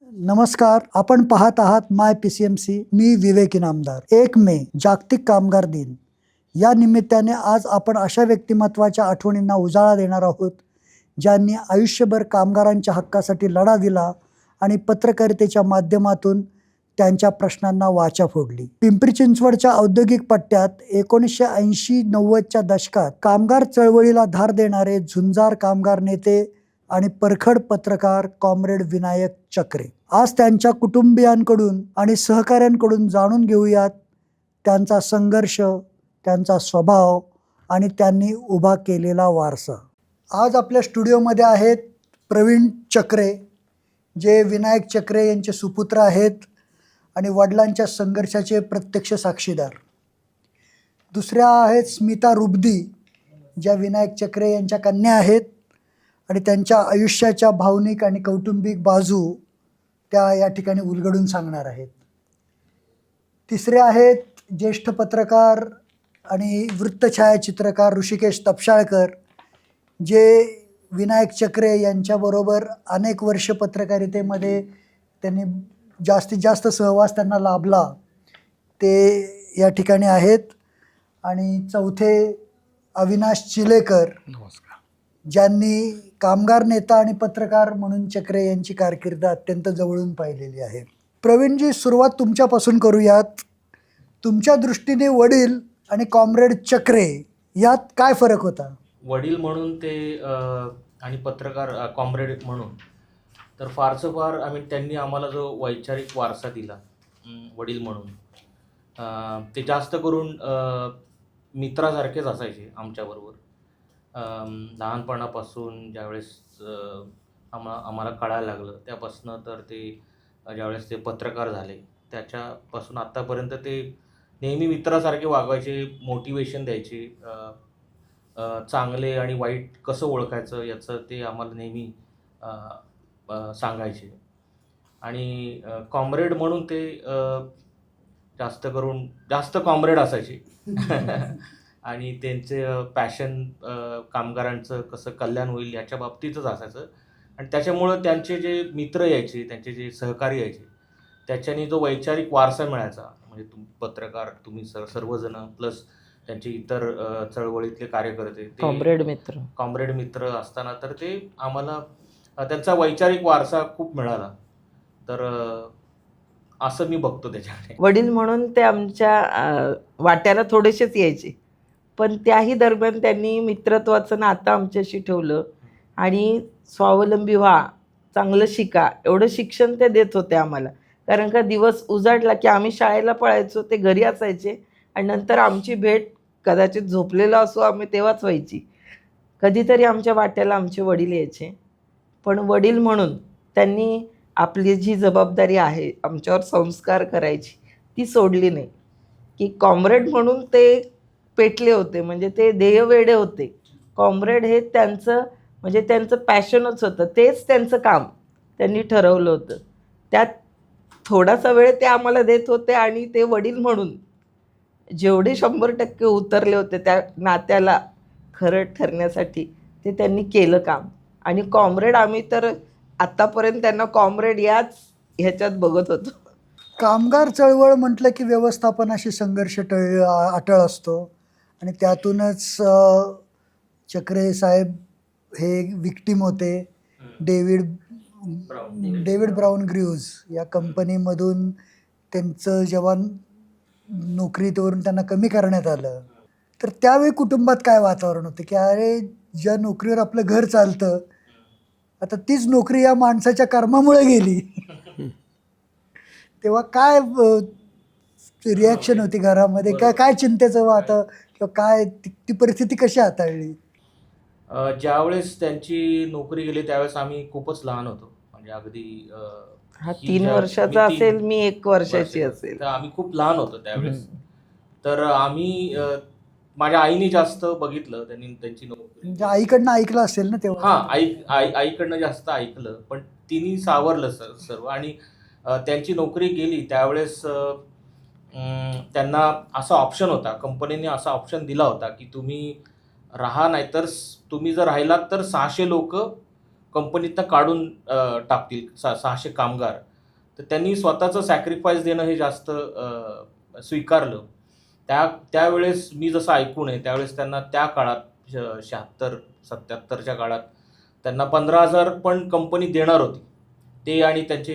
नमस्कार, आपण पाहत आहात माय PCMC. मी विवेक इनामदार. 1 मे जागतिक कामगार दिन. या निमित्ताने आज आपण अशा व्यक्तिमत्वाच्या आठवणींना उजाळा देणार आहोत ज्यांनी आयुष्यभर कामगारांच्या हक्कासाठी लढा दिला आणि पत्रकारितेच्या माध्यमातून त्यांच्या प्रश्नांना वाचा फोडली. पिंपरी चिंचवडच्या औद्योगिक पट्ट्यात 1980-90च्या दशकात कामगार चळवळीला धार देणारे झुंजार कामगार नेते आणि परखड पत्रकार कॉम्रेड विनायक चक्रे. आज त्यांच्या कुटुंबियांकडून आणि सहकाऱ्यांकडून जाणून घेऊयात त्यांचा संघर्ष, त्यांचा स्वभाव आणि त्यांनी उभा केलेला वारसा. आज आपल्या स्टुडिओमध्ये आहेत प्रवीण चक्रे, जे विनायक चक्रे यांचे सुपुत्र आहेत आणि वडिलांच्या संघर्षाचे प्रत्यक्ष साक्षीदार. दुसऱ्या आहेत स्मिता रुबदी, ज्या विनायक चक्रे यांच्या कन्या आहेत आणि त्यांच्या आयुष्याच्या भावनिक आणि कौटुंबिक बाजू त्या या ठिकाणी उलगडून सांगणार आहेत. तिसरे आहेत ज्येष्ठ पत्रकार आणि वृत्तछायाचित्रकार ऋषिकेश तपशाळकर, जे विनायक चक्रे यांच्याबरोबर अनेक वर्ष पत्रकारितेमध्ये त्यांनी जास्तीत जास्त सहवास त्यांना लाभला, ते या ठिकाणी आहेत. आणि चौथे अविनाश चिलेकर, ज्यांनी कामगार नेता आणि पत्रकार म्हणून चक्रे यांची कारकीर्द अत्यंत जवळून पाहिलेली आहे. प्रवीणजी, सुरुवात तुमच्यापासून करूयात. तुमच्या दृष्टीने वडील आणि कॉम्रेड चक्रे यात काय फरक होता? वडील म्हणून ते आणि पत्रकार कॉम्रेड म्हणून तर फारसं फार त्यांनी आम्हाला जो वैचारिक वारसा दिला वडील म्हणून, ते जास्त करून मित्रासारखेच असायचे आमच्याबरोबर. लहानपणापासून ज्यावेळेस आम्हाला कळायला लागलं त्यापासून तर ते ज्यावेळेस ते पत्रकार झाले त्याच्यापासून आत्तापर्यंत ते नेहमी मित्रासारखे वागवायचे, मोटिवेशन द्यायचे, चांगले आणि वाईट कसं ओळखायचं याचं ते आम्हाला नेहमी सांगायचे. आणि कॉम्रेड म्हणून ते जास्त कॉम्रेड असायचे आणि त्यांचे पॅशन कामगारांचं कसं कल्याण होईल याच्या बाबतीतच असायचं. आणि त्याच्यामुळं त्यांचे जे मित्र यायचे, त्यांचे जे सहकारी यायचे, त्याच्याने जो वैचारिक वारसा मिळायचा, म्हणजे पत्रकार तुम्ही सर्वजण प्लस त्यांचे इतर चळवळीतले कार्यकर्ते, कॉम्रेड मित्र असताना तर ते आम्हाला त्यांचा वैचारिक वारसा खूप मिळाला. तर असं मी बघतो त्याच्याकडे. वडील म्हणून ते आमच्या वाट्याला थोडेसेच यायचे, पण त्याही दरम्यान त्यांनी मित्रत्वाचं नातं आमच्याशी ठेवलं आणि स्वावलंबी व्हा, चांगलं शिका, एवढं शिक्षण ते देत होते आम्हाला. कारण का दिवस उजाडला की आम्ही शाळेला पळायचो, ते घरी असायचे आणि नंतर आमची भेट कदाचित झोपलेलो असो आम्ही तेव्हाच व्हायची. कधीतरी आमच्या वाट्याला आमचे वडील यायचे, पण वडील म्हणून त्यांनी आपली जी जबाबदारी आहे आमच्यावर संस्कार करायची ती सोडली नाही. की कॉम्रेड म्हणून ते पेटले होते, म्हणजे ते ध्येयवेडे होते. कॉम्रेड हे त्यांचं पॅशनच होतं, तेच त्यांचं काम त्यांनी ठरवलं होतं. त्यात थोडासा वेळ ते आम्हाला देत होते आणि ते वडील म्हणून जेवढे 100% उतरले होते त्या नात्याला खरं ठरण्यासाठी ते त्यांनी केलं काम. आणि कॉम्रेड आम्ही तर आत्तापर्यंत त्यांना कॉम्रेड ह्याच्यात बघत होतो. कामगार चळवळ म्हटलं की व्यवस्थापनाशी संघर्ष अटळ असतो आणि त्यातूनच चक्रे साहेब हे विक्टीम होते. डेव्हिड ब्राऊन ग्रीव्ज या कंपनीमधून त्यांचं जेव्हा नोकरीवरून त्यांना कमी करण्यात आलं, तर त्यावेळी कुटुंबात काय वातावरण होतं की अरे, ज्या नोकरीवर आपलं घर चालतं आता तीच नोकरी या माणसाच्या कर्मामुळे गेली. तेव्हा काय रिॲक्शन होती घरामध्ये? काय चिंतेचं वाटतं किंवा काय ती परिस्थिती कशी हाताळली? ज्यावेळेस त्यांची नोकरी गेली त्यावेळेस आम्ही खूपच लहान होतो, म्हणजे अगदी 3 वर्षाचा असेल, मी 1 वर्षाची असेल. तर आम्ही खूप लहान होतो त्यावेळेस. तर आम्ही माझ्या आईने जास्त बघितलं त्यांची नोकरी. म्हणजे आईकडनं ऐकलं असेल ना तेव्हा? आईकडनं जास्त ऐकलं, पण तिने सावरलं सर्व. आणि त्यांची नोकरी गेली त्यावेळेस त्यांना असा ऑप्शन होता, कंपनीने असा ऑप्शन दिला होता की तुम्ही राहा, नाहीतर तुम्ही जर राहिलात तर 600 लोक कंपनीतनं काढून टाकतील, 600 कामगार. तर त्यांनी स्वतःचं सॅक्रिफाईस देणं हे जास्त स्वीकारलं. त्यावेळेस मी जसं ऐकून आहे त्यावेळेस त्यांना त्या काळात 76-77च्या काळात त्यांना 15,000 पण कंपनी देणार होती. ते आणि त्यांचे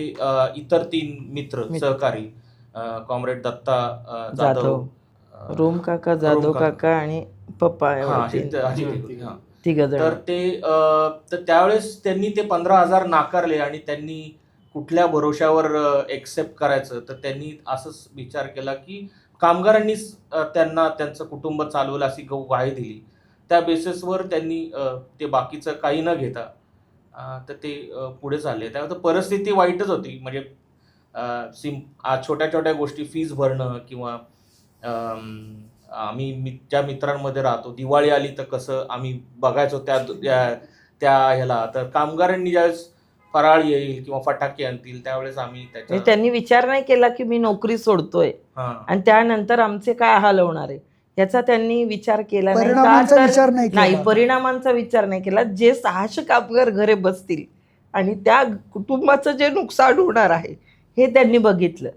इतर 3 मित्र सहकारी कॉम्रेड दत्ता जाधव, रोम काका, जाधव काका आणि पप्पा तिघजण. तर त्यावेळेस त्यांनी ते 15,000 नाकारले आणि त्यांनी कुठल्या भरोशावर एक्सेप्ट करायचं, तर त्यांनी असंच विचार केला की कामगारांनीच त्यांना त्यांचं कुटुंब चालवलं अशी ग्वाही दिली. त्या बेसिसवर त्यांनी ते बाकीचं काही न घेता तर ते पुढे चालले. त्यामुळे परिस्थिती वाईटच होती. म्हणजे छोट्या छोट्या गोष्टी फीज भरणं किंवा आम्ही ज्या मित्रांमध्ये राहतो दिवाळी आली तर कसं आम्ही बघायचो त्या ह्याला, तर कामगारांनी ज्यावेळेस फराळ येईल किंवा फटाके आणतील त्यावेळेस आम्ही त्यांनी विचार नाही केला की मी नोकरी सोडतोय आणि त्यानंतर आमचे काय हाल होणार आहे याचा त्यांनी विचार केला नाही. परिणामांचा विचार नाही केला. जे 600 कामगार घरे बसतील आणि त्या कुटुंबाचं जे नुकसान होणार आहे हे त्यांनी बघितलं.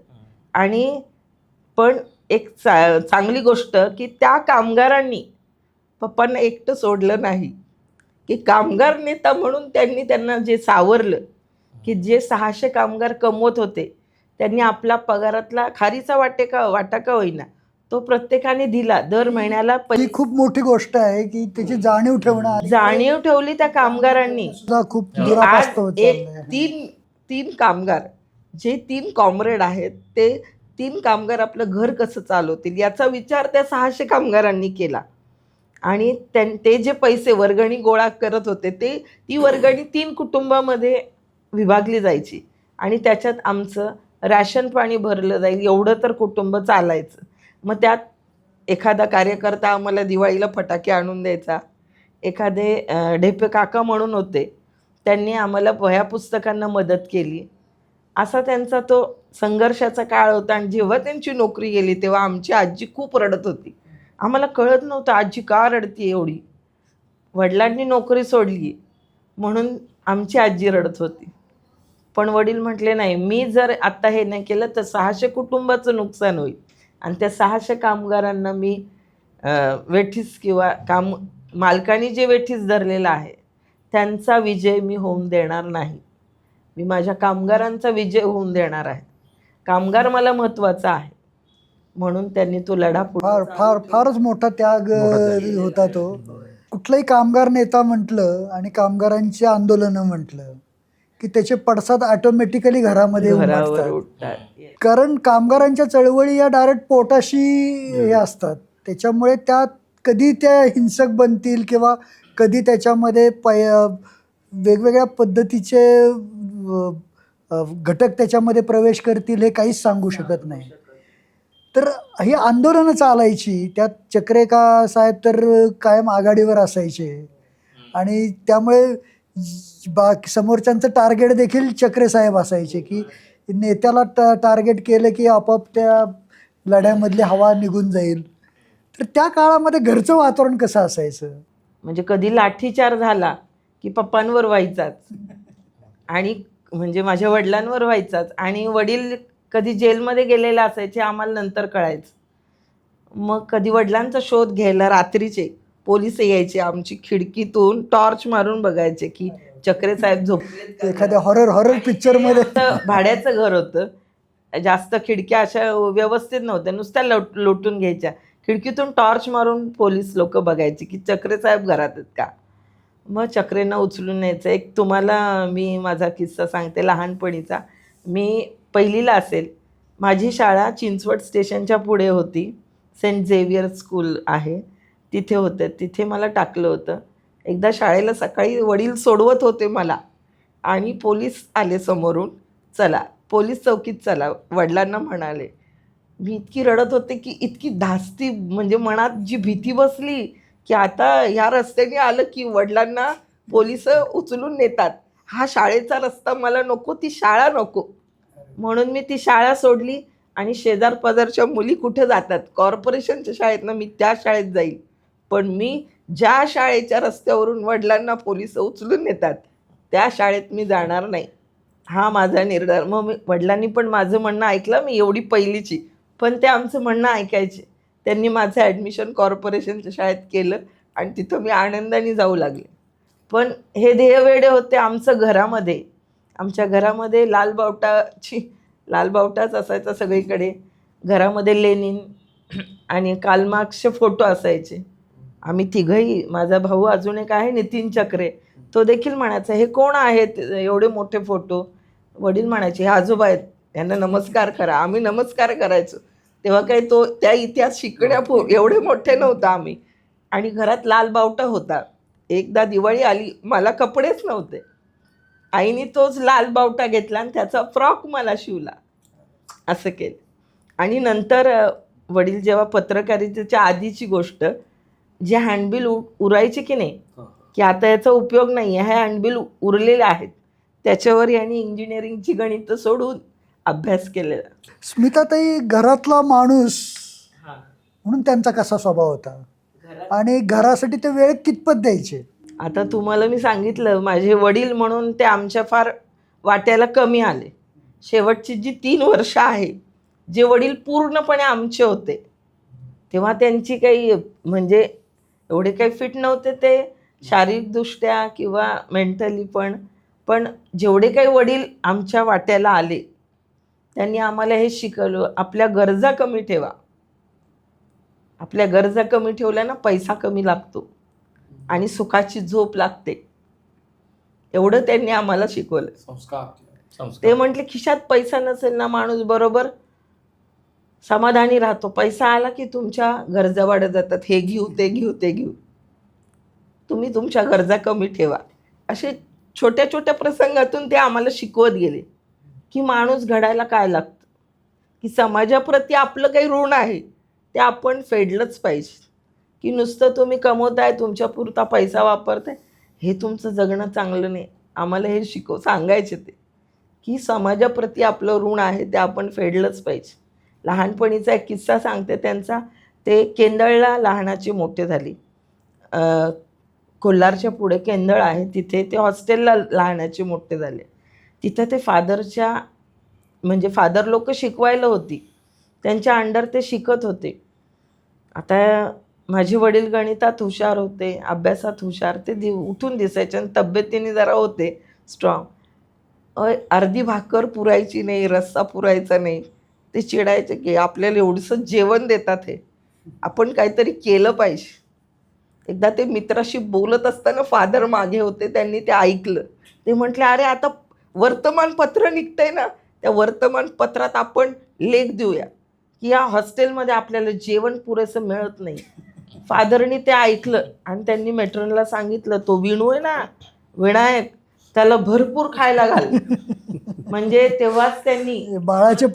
आणि पण एक चांगली गोष्ट की त्या कामगारांनी पप्पांना एकटं सोडलं नाही, की कामगार नेता म्हणून त्यांना जे सावरलं की जे 600 कामगार कमवत होते त्यांनी आपला पगारातला खारीचा वाटा का होईना तो प्रत्येकाने दिला. दर महिन्याला ही खूप मोठी गोष्ट आहे की त्याची जाणीव ठेवली त्या कामगारांनी. खूप तीन कामगार जे 3 कॉम्रेड आहेत ते 3 कामगार आपलं घर कसं चालवतील याचा विचार त्या 600 कामगारांनी केला. आणि ते जे पैसे वर्गणी गोळा करत होते ती वर्गणी 3 कुटुंबामध्ये विभागली जायची आणि त्याच्यात आमचं राशन पाणी भरलं जाईल एवढं तर कुटुंब चालायचं. मग त्यात एखादा कार्यकर्ता आम्हाला दिवाळीला फटाके आणून द्यायचा, एखादे ढेपे काका म्हणून होते त्यांनी आम्हाला वह्या पुस्तकांना मदत केली. असा त्यांचा तो संघर्षाचा काळ होता. आणि जेव्हा त्यांची नोकरी गेली तेव्हा आमची आजी खूप रडत होती. आम्हाला कळत नव्हतं आजी का रडती एवढी. वडिलांनी नोकरी सोडली म्हणून आमची आजी रडत होती. पण वडील म्हटले नाही, मी जर आत्ता हे नाही केलं तर 600 कुटुंबाचं नुकसान होईल आणि त्या 600 कामगारांना मी वेठीस किंवा मालकाने जे वेठीस धरलेला आहे त्यांचा विजय मी होऊन देणार नाही. मी माझ्या कामगारांचा विजय होऊन देणार आहे. कामगार मला महत्त्वाचा आहे म्हणून त्यांनी तो लढा फारच मोठा त्याग होता तो. कुठलाही कामगार नेता म्हटलं आणि कामगारांची आंदोलनं म्हटलं की त्याचे पडसाद ऑटोमॅटिकली घरामध्ये उमटतात. कारण कामगारांच्या चळवळी या डायरेक्ट पोटाशी हे असतात. त्याच्यामुळे त्यात कधी त्या हिंसक बनतील किंवा कधी त्याच्यामध्ये वेगवेगळ्या पद्धतीचे घटक त्याच्यामध्ये प्रवेश करतील हे काहीच सांगू शकत नाही. तर ही आंदोलनं चालायची. त्यात चक्रेका साहेब तर कायम आघाडीवर असायचे आणि त्यामुळे समोरच्यांचं टार्गेट देखील चक्रे साहेब असायचे की नेत्याला टार्गेट केलं की आपोआप त्या लढ्यामधली हवा निघून जाईल. तर त्या काळामध्ये घरचं वातावरण कसं असायचं? म्हणजे कधी लाठीचार झाला की पप्पांवर व्हायचाच आणि म्हणजे माझ्या वडिलांवर व्हायचाच. आणि वडील कधी जेलमध्ये गेलेले असायचे आम्हाला नंतर कळायचं. मग कधी वडिलांचा शोध घ्यायला रात्रीचे पोलीस यायचे, आमची खिडकीतून टॉर्च मारून बघायचे की चक्रे साहेब झोपले. एखाद्या हॉरर पिक्चरमध्ये भाड्याचं घर होतं, जास्त खिडक्या अशा व्यवस्थित नव्हत्या, नुसत्या लोटून घ्यायच्या. खिडकीतून टॉर्च मारून पोलीस लोक बघायचे की चक्रे साहेब घरात आहेत का. मग चक्रेंना उचलून न्यायचं. एक तुम्हाला मी माझा किस्सा सांगते लहानपणीचा. मी पहिलीला असेल, माझी शाळा चिंचवड स्टेशनच्या पुढे होती. सेंट झेवियर स्कूल आहे तिथे होतं. तिथे मला टाकलं होतं. एकदा शाळेला सकाळी वडील सोडवत होते मला आणि पोलीस आले समोरून, चला पोलीस चौकीत चला. वडिलांना म्हणाले. मी इतकी रडत होते की इतकी धास्ती म्हणजे मनात जी भीती बसली की आता ह्या रस्त्याने आलं की वडिलांना पोलिस उचलून नेतात. हा शाळेचा रस्ता मला नको, ती शाळा नको. म्हणून मी ती शाळा सोडली आणि शेजारपाजारच्या मुली कुठे जातात कॉर्पोरेशनच्या शाळेतनं मी त्या शाळेत जाईल. पण मी ज्या शाळेच्या रस्त्यावरून वडिलांना पोलिस उचलून नेतात त्या शाळेत मी जाणार नाही. हा माझा निर्धार. मग वडिलांनी पण माझं म्हणणं ऐकलं. मी एवढी पहिलीची, पण ते आमचं म्हणणं ऐकायचे. त्यांनी माझं ॲडमिशन कॉर्पोरेशनच्या शाळेत केलं आणि तिथं मी आनंदाने जाऊ लागले. पण हे ध्येयवेडे होते आमच्या घरामध्ये लाल बावटाच असायचा सगळीकडे. घरामध्ये लेनिन आणि कार्ल मार्क्सचे फोटो असायचे. आम्ही तिघही, माझा भाऊ अजून एक आहे नितीन चक्रे, तो देखील म्हणायचा हे कोण आहेत एवढे मोठे फोटो. वडील म्हणायचे हे आजोबा आहेत, यांना नमस्कार करा. आम्ही नमस्कार करायचो. तेव्हा काही त्या इतिहास एवढे मोठे नव्हता आम्ही. आणि घरात लाल बावटा होता. एकदा दिवाळी आली, मला कपडेच नव्हते. आईने तोच लाल बावटा घेतला आणि त्याचा फ्रॉक मला शिवला. असं केलं. आणि नंतर वडील जेव्हा पत्रकारितेच्या आधीची गोष्ट, जे हँडबिल उरायचे की नाही, की आता याचा उपयोग नाही आहे, हे हँडबिल उरलेले आहेत, त्याच्यावर यांनी इंजिनिअरिंगची गणितं सोडून अभ्यास केलेला. स्मिताताई, घरातला माणूस म्हणून त्यांचा कसा स्वभाव होता आणि घरासाठी ते वेळ कितपत द्यायचे? आता तुम्हाला मी सांगितलं, माझे वडील म्हणून ते आमच्या फार वाट्याला कमी आले. शेवटची जी 3 वर्ष आहे, जे वडील पूर्णपणे आमचे होते, तेव्हा त्यांची काही म्हणजे एवढे काही फिट नव्हते ते शारीरिकदृष्ट्या किंवा मेंटली, पण जेवढे काही वडील आमच्या वाट्याला आले त्यांनी आम्हाला हे शिकवलं, आपल्या गरजा कमी ठेवा. आपल्या गरजा कमी ठेवल्या ना, पैसा कमी लागतो आणि सुखाची झोप लागते. एवढं त्यांनी आम्हाला शिकवलं. ते म्हटले खिशात पैसा नसेल ना, माणूस बरोबर समाधानी राहतो. पैसा आला की तुमच्या गरजा वाढत जातात. हे घेऊ, ते घेऊ, ते घेऊ. तुम्ही तुमच्या गरजा कमी ठेवा. असे छोट्या छोट्या प्रसंगातून ते आम्हाला शिकवत गेले की माणूस घडायला काय लागतं, की समाजाप्रती आपलं काही ऋण आहे ते आपण फेडलंच पाहिजे. की नुसतं तुम्ही कमवताय, तुमच्या पुरता पैसा वापरताय, हे तुमचं जगणं चांगलं नाही. आम्हाला हे सांगायचे ते, की समाजाप्रती आपलं ऋण आहे ते आपण फेडलंच पाहिजे. लहानपणीचा एक किस्सा सांगते त्यांचा. ते केंदळला लहानाचे मोठे झाले. कोल्हारच्या पुढे केंदळ आहे, तिथे ते हॉस्टेलला लहानाचे मोठे झाले. तिथं ते फादर लोक शिकवायला होती, त्यांच्या अंडर ते शिकत होते. आता माझे वडील गणितात हुशार होते, अभ्यासात हुशार, ते उठून दिसायचे आणि तब्येतीने जरा होते स्ट्रॉंग. अर्धी भाकर पुरायची नाही, रस्सा पुरायचा नाही. ते चिडायचे की आपल्याला एवढंसं जेवण देतात, हे आपण काहीतरी केलं पाहिजे. एकदा ते मित्राशी बोलत असताना फादर मागे होते, त्यांनी ते ऐकलं. ते म्हटले अरे आता वर्तमानपत्र निघतंय ना, त्या वर्तमानपत्रात आपण लेख देऊया की या हॉस्टेलमध्ये आपल्याला जेवण पुरेसं मिळत नाही. फादरनी ते ऐकलं आणि त्यांनी मेट्रनला सांगितलं, तो विणू आहे ना विनायक, त्याला भरपूर खायला घाल. म्हणजे तेव्हाच त्यांनी बाळाचे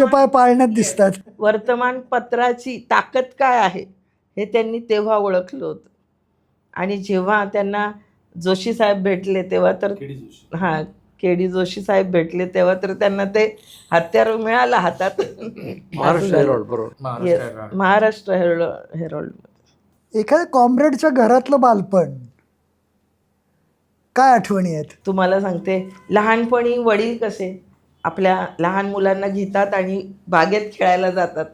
पाय पाळण्यात दिसतात. वर्तमानपत्राची ताकद काय आहे हे त्यांनी तेव्हा ओळखलं होतं. आणि जेव्हा त्यांना जोशी साहेब भेटले तेव्हा तर केडी जोशी साहेब भेटले तेव्हा तर त्यांना ते हत्यार मिळालं हातात. महाराष्ट्र हेरोल्ड. एखाद्या कॉम्रेडच्या घरातलं बालपण, काय आठवणी आहेत? तुम्हाला सांगते, लहानपणी वडील कसे आपल्या लहान मुलांना घेतात आणि बागेत खेळायला जातात.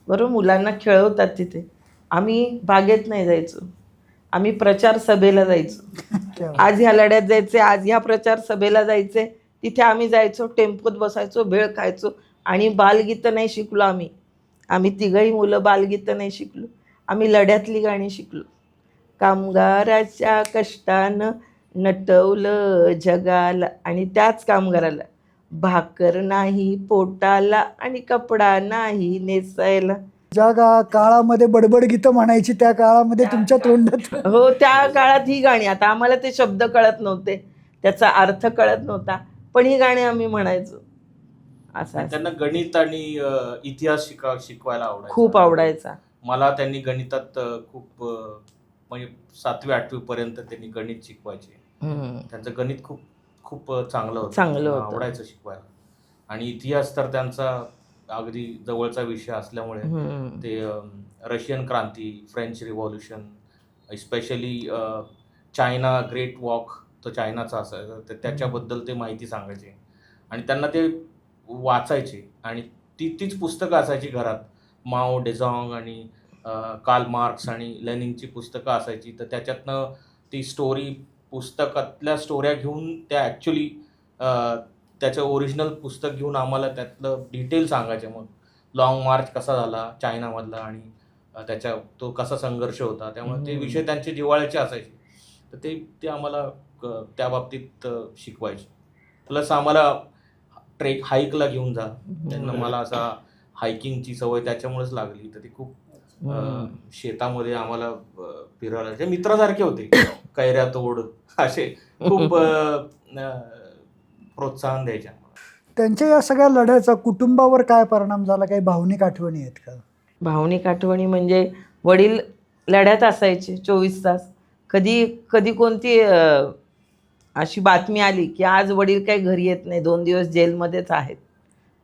बरोबर, मुलांना खेळवतात तिथे. आम्ही बागेत नाही जायचो, आम्ही प्रचार सभेला जायचो. आज ह्या लढ्यात जायचे, आज ह्या प्रचार सभेला जायचे, तिथे आम्ही जायचो, टेम्पोत बसायचो, भेळ खायचो. आणि बालगीतं नाही शिकलो आम्ही तिघही मुलं बालगीतं नाही शिकलो. आम्ही लढ्यातली गाणी शिकलो. कामगाराच्या कष्टानं नटवलं जगाला आणि त्याच कामगाराला भाकर नाही पोटाला आणि कपडा नाही नेसायला. ज्या काळामध्ये बडबड गीतं म्हणायची त्या काळामध्ये तुमच्या तोंडात. हो, त्या काळात ही गाणी. आता आम्हाला ते शब्द कळत नव्हते, त्याचा अर्थ कळत नव्हता, पण ही गाणी आम्ही म्हणायचो. असं त्यांना गणित आणि इतिहास शिकवायला आवडायचा, खूप आवडायचा. मला त्यांनी गणितात खूप म्हणजे 7वी 8वी पर्यंत त्यांनी गणित शिकवायचे. त्यांचं गणित खूप खूप चांगलं होतं, आवडायचं शिकवायला. आणि इतिहास तर त्यांचा अगदी जवळचा विषय असल्यामुळे ते रशियन क्रांती, French revolution, specially China great walk, तो चायनाचा असायचा, तर त्याच्याबद्दल ते माहिती सांगायचे आणि त्यांना ते वाचायचे आणि तीच पुस्तकं असायची घरात. माओ डेझॉंग आणि कार्ल मार्क्स आणि लेनिनची पुस्तकं असायची. तर त्याच्यातनं ती स्टोरी, पुस्तकातल्या स्टोऱ्या घेऊन त्या ॲक्च्युली त्याचं ओरिजिनल पुस्तक घेऊन आम्हाला त्यातलं डिटेल सांगायचे. मग लाँग मार्च कसा झाला चायनामधला आणि त्याच्या तो कसा संघर्ष होता. त्यामुळे ते विषय त्यांचे जिव्हाळ्याचे असायचे. तर ते आम्हाला त्या बाबतीत शिकवायचे. प्लस आम्हाला हाईकला घेऊन जा. त्यांना मला असा हायकिंगची सवय त्याच्यामुळेच लागली. तर ती खूप शेतामध्ये आम्हाला फिरायला जे मित्रासारखे होते. कैऱ्या तोड असे खूप प्रोत्साहन द्यायचे आम्हाला. त्यांच्या या सगळ्या लढ्याचा कुटुंबावर काय परिणाम झाला? काही भावनिक आठवणी आहेत का? भावनिक आठवणी म्हणजे वडील लढ्यात असायचे 24 तास. कधी कधी कोणती अशी बातमी आली की आज वडील काही घरी येत नाही, 2 दिवस जेलमध्येच आहेत.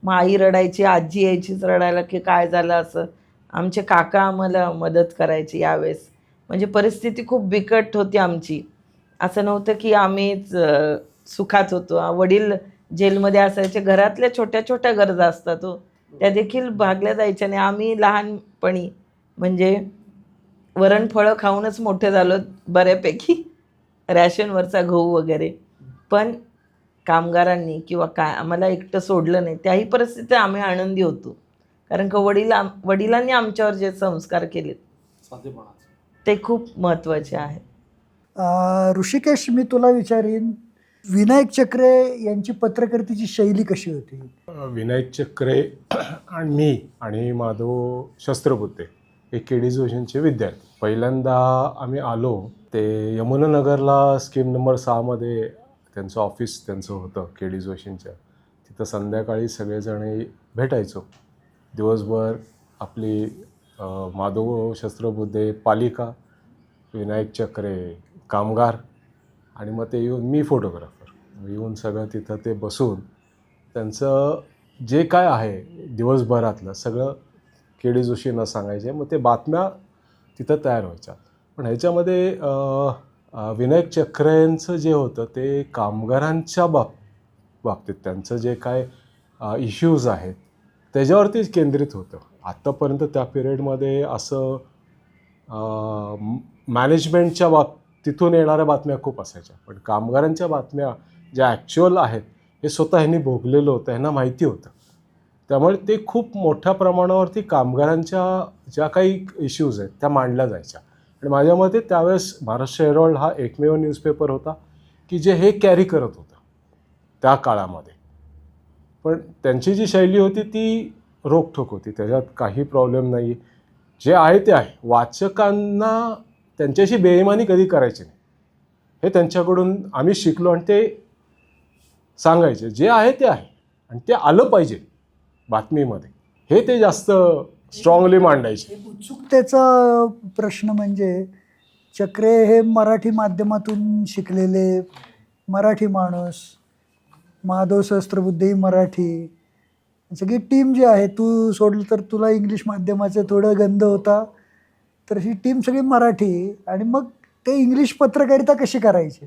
मग आई रडायची, आजी यायचीच रडायला की काय झालं असं. आमचे काका आम्हाला मदत करायची यावेळेस. म्हणजे परिस्थिती खूप बिकट होती आमची. असं नव्हतं की आम्हीच सुखात होतो. वडील जेलमध्ये असायचे. घरातल्या छोट्या छोट्या गरजा असतात हो, त्या देखील भागल्या जायच्या नाही. आम्ही लहानपणी म्हणजे वरण फळं खाऊनच मोठे झालो बऱ्यापैकी, रॅशनवरचा गहू वगैरे. पण कामगारांनी किंवा काय आम्हाला एकटं सोडलं नाही. त्याही परिस्थितीत आम्ही आनंदी होतो, कारण का वडिलांनी आमच्यावर जे संस्कार केले ते खूप महत्त्वाचे आहेत. ऋषिकेश, मी तुला विचारीन, विनायक चक्रे यांची पत्रकारितेची शैली कशी होती? विनायक चक्रे आणि मी आणि माधव शस्त्रबुद्धे हे के.डी. जोशींचे विद्यार्थी. पहिल्यांदा आम्ही आलो ते यमुनानगरला स्कीम नंबर 6मध्ये त्यांचं ऑफिस होतं के.डी. जोशींच्या. तिथं संध्याकाळी सगळेजण भेटायचो. दिवसभर आपली माधव शस्त्रबुद्धे पालिका, विनायक चक्रे कामगार आणि मग ते येऊन मी फोटोग्राफर येऊन सगळं तिथं ते बसून त्यांचं जे काय आहे दिवसभरातलं सगळं के.डी. जोशींना सांगायचे. मग ते बातम्या तिथं तयार व्हायच्या. पण ह्याच्यामध्ये विनायक चक्रेंचं जे होतं ते कामगारांच्या बाबतीत त्यांचं जे काय इश्यूज आहेत त्याच्यावरतीच केंद्रित होतं. आत्तापर्यंत त्या पिरियडमध्ये असं मॅनेजमेंटच्या तिथून येणाऱ्या बातम्या खूप असायच्या, पण कामगारांच्या बातम्या ज्या ॲक्च्युअल आहेत हे स्वतः ह्यांनी भोगलेलं होतं, ह्यांना माहिती होतं. त्यामुळे ते खूप मोठ्या प्रमाणावरती कामगारांच्या ज्या काही इश्यूज आहेत त्या मांडल्या जायच्या. आणि माझ्या मते त्यावेळेस महाराष्ट्र हेरॉल्ड हा एकमेव न्यूजपेपर होता की जे हे कॅरी करत होतं त्या काळामध्ये. पण त्यांची जी शैली होती ती रोखठोक होती, त्याच्यात काही प्रॉब्लेम नाही. जे आहे ते आहे. वाचकांना त्यांच्याशी बेईमानी कधी करायची नाही हे त्यांच्याकडून आम्ही शिकलो आणि ते सांगायचे जे आहे ते आहे आणि ते आलं पाहिजे बातमीमध्ये, हे ते जास्त स्ट्रॉंगली मांडायचे. उत्सुकतेचा प्रश्न म्हणजे चक्रे हे मराठी माध्यमातून शिकलेले मराठी माणूस, माधव सहस्त्रबुद्धेही मराठी, सगळी टीम जी आहे, तू सोडलं तर तुला इंग्लिश माध्यमाचा थोडा गंध होता, तर ही टीम सगळी मराठी. आणि मग ते इंग्लिश पत्रकारिता कशी करायची?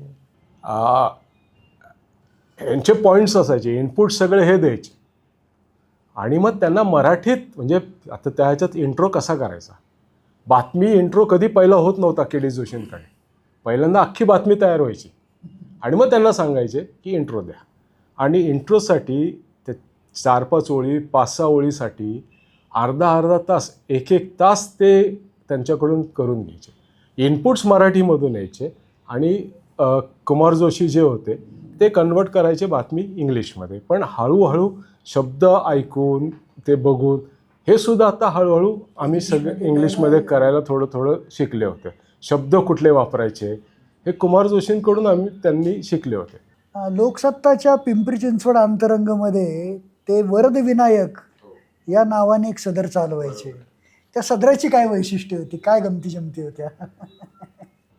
यांचे पॉईंट्स असायचे, इनपुट सगळे हे द्यायचे आणि मग त्यांना मराठीत म्हणजे आता त्या ह्याच्यात इंट्रो कसा करायचा. बातमी इंट्रो कधी पहिला होत नव्हता के.डी. जोशींकडे. पहिल्यांदा अख्खी बातमी तयार व्हायची आणि मग त्यांना सांगायचे की इंट्रो द्या. आणि इंट्रोसाठी ते 4-5 ओळी 5-6 ओळीसाठी अर्धा तास 1 तास ते त्यांच्याकडून करून घ्यायचे. इनपुट्स मराठीमधून यायचे आणि कुमार जोशी जे होते ते कन्वर्ट करायचे बातमी इंग्लिशमध्ये. पण हळूहळू शब्द ऐकून ते बघून हे सुद्धा आता हळूहळू आम्ही सगळे इंग्लिशमध्ये करायला थोडं शिकले होते. शब्द कुठले वापरायचे हे कुमार जोशींकडून त्यांनी शिकले होते. लोकसत्ताच्या पिंपरी चिंचवड अंतरंगमध्ये ते वरद विनायक या नावाने एक सदर चालवायचे. त्या सदराची काय वैशिष्ट्य होती, काय गमती जमती होत्या?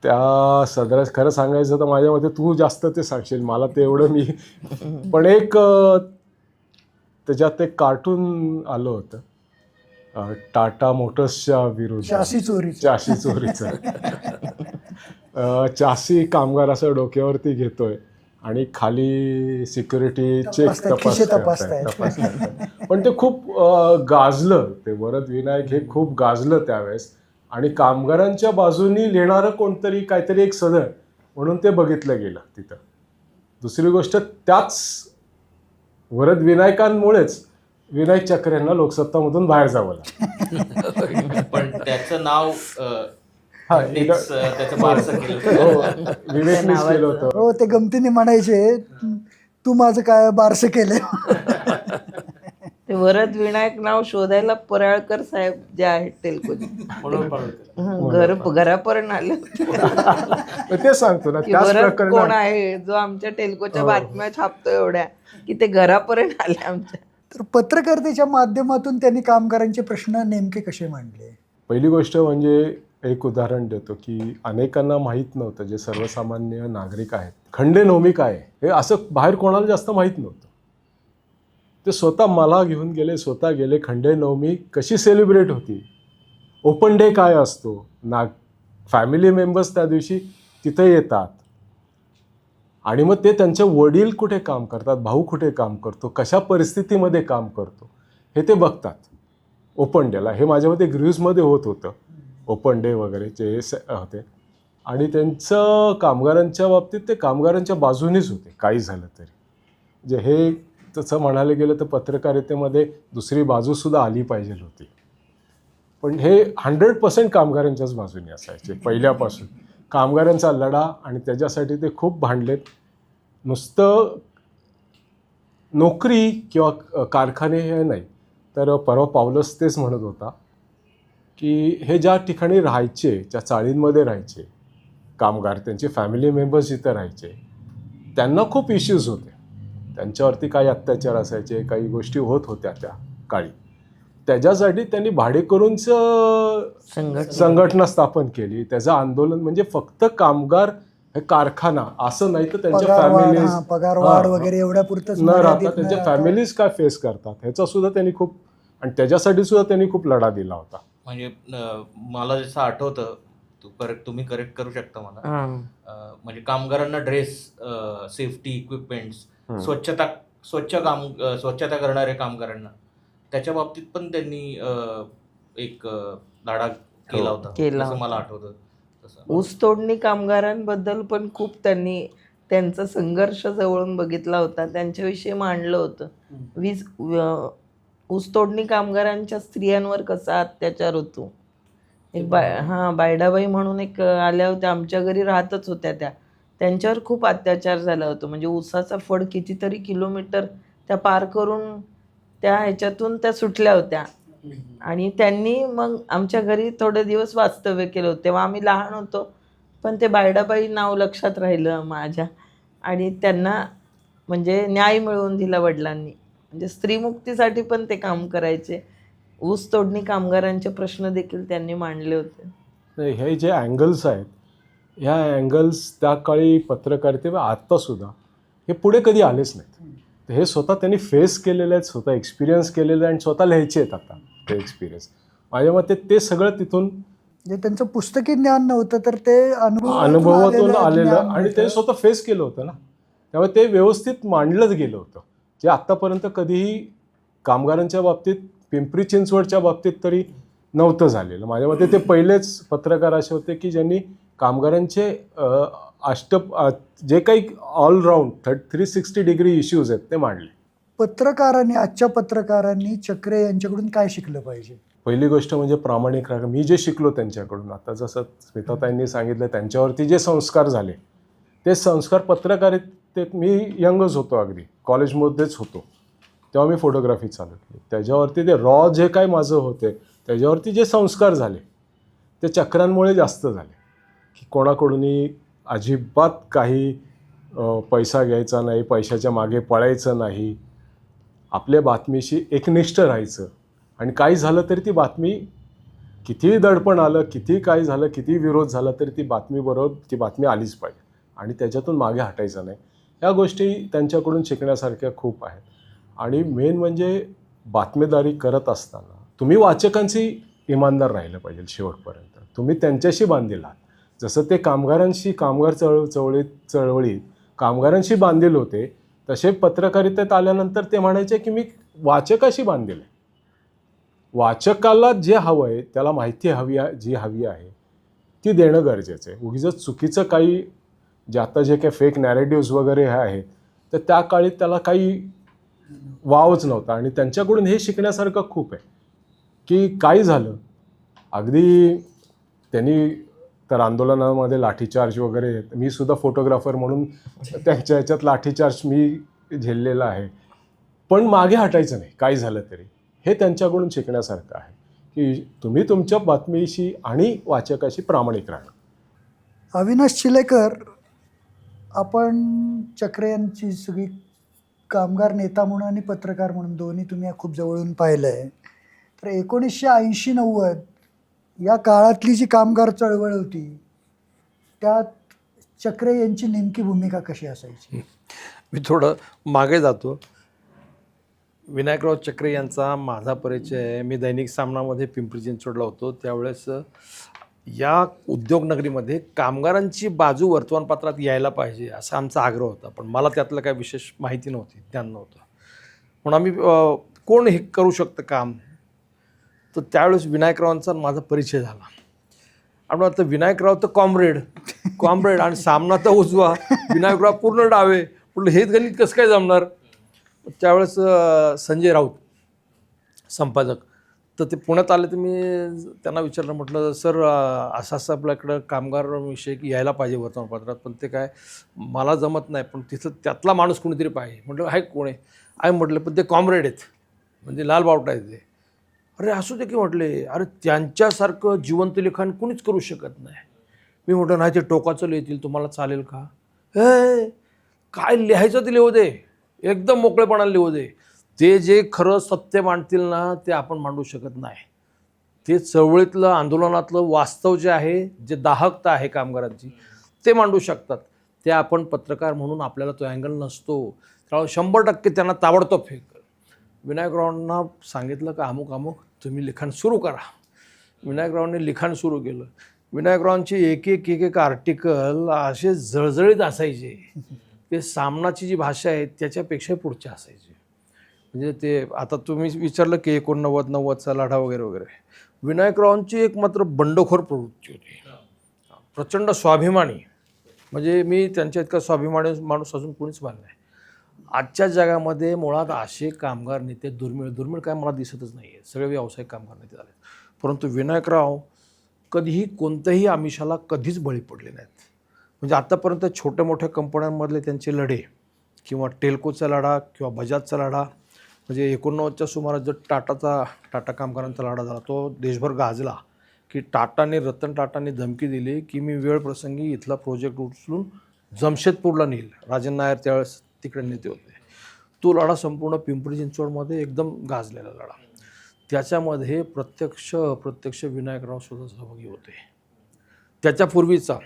त्या सदरात खरं सांगायचं तर माझ्या मते तू जास्त ते सांगशील, मला ते एवढं मी पण एक त्याच्यात एक कार्टून आलं होतं टाटा मोटर्सच्या विरुद्ध, चाशी चोरीचं. चासी कामगार असं डोक्यावरती घेतोय आणि खाली सिक्युरिटी चेक तपासतायत, खिसे तपासतायत. तपासतायत. पण ते खूप गाजलं, ते वरद विनायक हे खूप गाजलं त्यावेळेस. आणि कामगारांच्या बाजूनी लिहिणारं कोणतरी काहीतरी एक सदर म्हणून ते बघितलं गेलं तिथं. दुसरी गोष्ट, त्याच वरद विनायकांमुळेच विनायक चक्रे यांना लोकसत्तामधून बाहेर जावं लागलं. पण त्याचं नाव हा, तेच, त्याचं बारसं केलं. हो, विवेकनीच केलं होतं. हो, ते गमतीने म्हणायचे, तू माझं काय बारसं केलं. ते वरद विनायक नाव शोधायला पराळकर साहेब जे आहेत तेलकोचे, म्हणून पण घरापर्यंत आले मग ते सांगतो ना, की त्याच वरद कोण प्रकरणात आहे जो आमच्या टेल्कोच्या बातम्या छापतो एवढ्या, की ते घरापर्यंत आले आमच्या. तर पत्रकारितेच्या माध्यमातून त्यांनी कामगारांचे प्रश्न नेमके कसे मांडले? पहिली गोष्ट म्हणजे एक उदाहरण देतो की अनेकांना माहीत नव्हतं, जे सर्वसामान्य नागरिक आहेत, खंडेनवमी काय आहे हे असं बाहेर कोणाला जास्त माहीत नव्हतं. ते स्वतः मला घेऊन गेले, स्वतः गेले, खंडेनवमी कशी सेलिब्रेट होती, ओपन डे काय असतो, फॅमिली मेंबर्स त्या दिवशी तिथे येतात आणि मग ते त्यांचे वडील कुठे काम करतात, भाऊ कुठे काम करतो, कशा परिस्थितीमध्ये काम करतो हे ते बघतात ओपन डेला. हे माझ्या मते ग्रीव्समध्ये होत होतं, ओपन डे वगैरे जे होते. आणि त्यांचं कामगारांच्या बाबतीत ते कामगारांच्या बाजूनीच होते काही झालं तरी. जे हे तसं म्हणायला गेलं तर पत्रकारितेमध्ये दुसरी बाजूसुद्धा आली पाहिजे होती, पण हे 100% कामगारांच्याच बाजूने असायचे पहिल्यापासून. कामगारांचा लढा आणि त्याच्यासाठी ते खूप भांडलेत. नुसतं नोकरी किंवा कारखाने हे नाही, तर परवा पावलस तेच म्हणत होता की हे ज्या ठिकाणी राहायचे, ज्या चाळींमध्ये राहायचे कामगार, त्यांचे फॅमिली मेंबर्स जिथं राहायचे, त्यांना खूप इश्यूज होते. त्यांच्यावरती काही अत्याचार असायचे, काही गोष्टी होत होत्या त्या काळी. त्याच्यासाठी त्यांनी भाडेकरूंचं संघटना स्थापन केली. त्याचं आंदोलन म्हणजे फक्त कामगार हे कारखाना असं नाही, तर त्यांच्या फॅमिलीज पगार वाढ वगैरे एवढ्या पुरतच न राहता त्यांच्या फॅमिलीज काय फेस करतात ह्याचा सुद्धा त्यांनी खूप, आणि त्याच्यासाठी सुद्धा त्यांनी खूप लढा दिला होता. म्हणजे मला जसं आठवतं, तुम्ही करेक्ट करू शकता मला, म्हणजे कामगारांना ड्रेस, सेफ्टी इक्विपमेंट्स, स्वच्छता करणाऱ्या कामगारांना त्याच्या बाबतीत पण त्यांनी एक लढा केला होता, असं मला आठवतं. ऊसतोडणी कामगारांबद्दल पण खूप त्यांनी त्यांचा संघर्ष जवळून बघितला होता, त्यांच्याविषयी मांडलं होतं. ऊसतोडणी कामगारांच्या स्त्रियांवर कसा अत्याचार होतो. एक बायडाबाई म्हणून एक आल्या होत्या, आमच्या घरी राहतच होत्या त्या, त्यांच्यावर खूप अत्याचार झाला होता. म्हणजे ऊसाचा फड कितीतरी किलोमीटर त्या पार करून त्या ह्याच्यातून त्या सुटल्या होत्या. आणि त्यांनी मग आमच्या घरी थोडे दिवस वास्तव्य केलं होतं. तेव्हा आम्ही लहान होतो, पण ते बायडाबाई नाव लक्षात राहिलं माझ्या. आणि त्यांना म्हणजे न्याय मिळवून दिला वडिलांनी. म्हणजे स्त्रीमुक्तीसाठी पण ते काम करायचे. ऊस तोडणी कामगारांचे प्रश्न देखील त्यांनी मांडले होते. हे जे अँगल्स आहेत, ह्या अँगल्स त्या काळी पत्रकारिते आत्तासुद्धा हे पुढे कधी आलेच नाहीत. हे स्वतः त्यांनी फेस केलेले आहेत, स्वतः एक्सपिरियन्स केलेले आहे आणि स्वतः लिहायचे आहेत आता ते एक्सपिरियन्स. माझ्या मते ते सगळं तिथून जे त्यांचं पुस्तकी ज्ञान नव्हतं, तर ते अनुभवातून आलेलं आणि ते स्वतः फेस केलं होतं ना, त्यामुळे ते व्यवस्थित मांडलंच गेलं होतं, जे आत्तापर्यंत कधीही कामगारांच्या बाबतीत, पिंपरी चिंचवडच्या बाबतीत तरी नव्हतं झालेलं. माझ्या मते ते पहिलेच पत्रकार असे होते की ज्यांनी कामगारांचे जे काही ऑलराऊंड 360 डिग्री इश्यूज आहेत ते मांडले. आजच्या पत्रकारांनी चक्रे यांच्याकडून काय शिकलं पाहिजे? पहिली गोष्ट म्हणजे प्रामाणिक राहा. मी जे शिकलो त्यांच्याकडून, आता जसं स्मिताताईंनी सांगितलं, त्यांच्यावरती जे संस्कार झाले ते संस्कार पत्रकारितेत, मी यंगच होतो, अगदी कॉलेजमध्येच होतो तेव्हा मी फोटोग्राफी चालू केली. त्याच्यावरती ते रॉ जे काय माझं होते त्याच्यावरती जे संस्कार झाले ते चक्रांमुळे जास्त झाले, की कोणाकडूनही अजिबात काही पैसा घ्यायचा नाही, पैशाच्या मागे पळायचं नाही, आपल्या बातमीशी एकनिष्ठ राहायचं. आणि काही झालं तरी ती बातमी, कितीही दडपण आलं, किती काही झालं, किती विरोध झाला तरी ती बातमी आलीच पाहिजे आणि त्याच्यातून मागे हटायचं नाही. या गोष्टी त्यांच्याकडून शिकण्यासारख्या खूप आहेत. आणि मेन म्हणजे बातमीदारी करत असताना तुम्ही वाचकांशी इमानदार राहिलं पाहिजे शेवटपर्यंत. तुम्ही त्यांच्याशी बांधील आहात. जसं ते कामगारांशी कामगार चळवळीत कामगारांशी बांधील होते, तसे पत्रकारितेत आल्यानंतर ते म्हणायचे की मी वाचकाशी बांधील आहे. वाचकाला जे हवं आहे, त्याला माहिती जी हवी आहे ती देणं गरजेचं आहे. उगीच चुकीचं काही जे आता जे काही फेक नॅरेटिव्स वगैरे हे आहेत, तर त्या काळी त्याला काही वावच नव्हता. आणि त्यांच्याकडून हे शिकण्यासारखं खूप आहे की काय झालं. अगदी त्यांनी तर आंदोलनामध्ये लाठीचार्ज वगैरे, मी सुद्धा फोटोग्राफर म्हणून त्यांच्या ह्याच्यात लाठीचार्ज मी झेललेला आहे, पण मागे हटायचं नाही काय झालं तरी. हे त्यांच्याकडून शिकण्यासारखं आहे की तुम्ही तुमच्या बातमीशी आणि वाचकाशी प्रामाणिक राहणं. अविनाश चिलेकर, आपण चक्रे यांची सगळी कामगार नेता म्हणून आणि पत्रकार म्हणून दोन्ही तुम्ही खूप जवळून पाहिलं आहे. तर 1980-90 या काळातली जी कामगार चळवळ होती त्यात चक्रे यांची नेमकी भूमिका कशी असायची? मी थोडं मागे जातो. विनायकराव चक्रे यांचा माझा परिचय आहे. मी दैनिक सामनामध्ये पिंपरी चिंचवडला होतो. त्यावेळेस या उद्योगनगरीमध्ये कामगारांची बाजू वर्तमानपत्रात यायला पाहिजे असा आमचा आग्रह होता, पण मला त्यातलं काही विशेष माहिती नव्हती, ज्ञान नव्हतं. म्हणून आम्ही कोण हे करू शकतं काम, तर त्यावेळेस विनायकरावांचा माझा परिचय झाला. आपण आता विनायकराव तर कॉम्रेड आणि सामना तर उजवा, विनायकराव पूर्ण डावे. म्हटलं हेच गणित कसं काय जमणार. त्यावेळेस संजय राऊत संपादक, तर ते पुण्यात आले. तर मी त्यांना विचारलं, म्हटलं सर असं आपल्याकडं कामगारांविषयी यायला पाहिजे वर्तमानपत्रात, पण ते काय मला जमत नाही, पण तिथं त्यातला माणूस कोणीतरी पाहिजे. म्हटलं आहे कोण आहे म्हटलं, पण ते कॉम्रेड आहेत, म्हणजे लाल बावटा आहेत ते. अरे असू दे की म्हटले, अरे त्यांच्यासारखं जिवंत लिखाण कोणीच करू शकत नाही. मी म्हटलं नाही, ते टोकाचं लिहितील, तुम्हाला चालेल का? हे काय लिहायचं ते लिहू दे, एकदम मोकळेपणाने लिहू दे. ते जे खरं सत्य मांडतील ना, ते आपण मांडू शकत नाही. ते चळवळीतलं आंदोलनातलं वास्तव जे आहे, जे दाहकता आहे कामगारांची, ते मांडू शकतात. ते आपण पत्रकार म्हणून आपल्याला तो अँगल नसतो. त्यामुळे 100% त्यांना ताबडतोब फेक. विनायकरावांना सांगितलं का अमुक तुम्ही लिखाण सुरू करा. विनायकरावांनी लिखाण सुरू केलं. विनायकरावांची एक आर्टिकल असे जळजळीत असायचे. ते सामनाची जी भाषा आहे त्याच्यापेक्षा पुढचे असायचे. म्हणजे ते आता तुम्ही विचारलं की 89-90चा लढा वगैरे. विनायकरावांची एक मात्र बंडखोर प्रवृत्ती होती, प्रचंड स्वाभिमानी. म्हणजे मी त्यांच्या इतका स्वाभिमानी माणूस अजून कोणीच पाहिलं नाही. आजच्या जगामध्ये मुळात असे कामगार नेते दुर्मिळ काय मला दिसतच नाही आहे. सगळे व्यावसायिक कामगार नेते झाले, परंतु विनायकराव कधीही कोणत्याही आमिषाला कधीच बळी पडले नाहीत. म्हणजे आत्तापर्यंत छोट्या मोठ्या कंपन्यांमधले त्यांचे लढे, किंवा टेल्कोचा लढा किंवा बजाजचा लढा, म्हणजे 89च्या सुमारास जो टाटा कामगारांचा लढा झाला, तो देशभर गाजला की रतन टाटाने धमकी दिली की मी वेळ प्रसंगी इथला प्रोजेक्ट उचलून जमशेदपूरला नेईल. राजन नायर त्यावेळेस तिकडे नेते होते. तो लढा संपूर्ण पिंपरी चिंचवडमध्ये एकदम गाजलेला लढा. त्याच्यामध्ये प्रत्यक्ष विनायकराव सुद्धा सहभागी होते. त्याच्यापूर्वीचा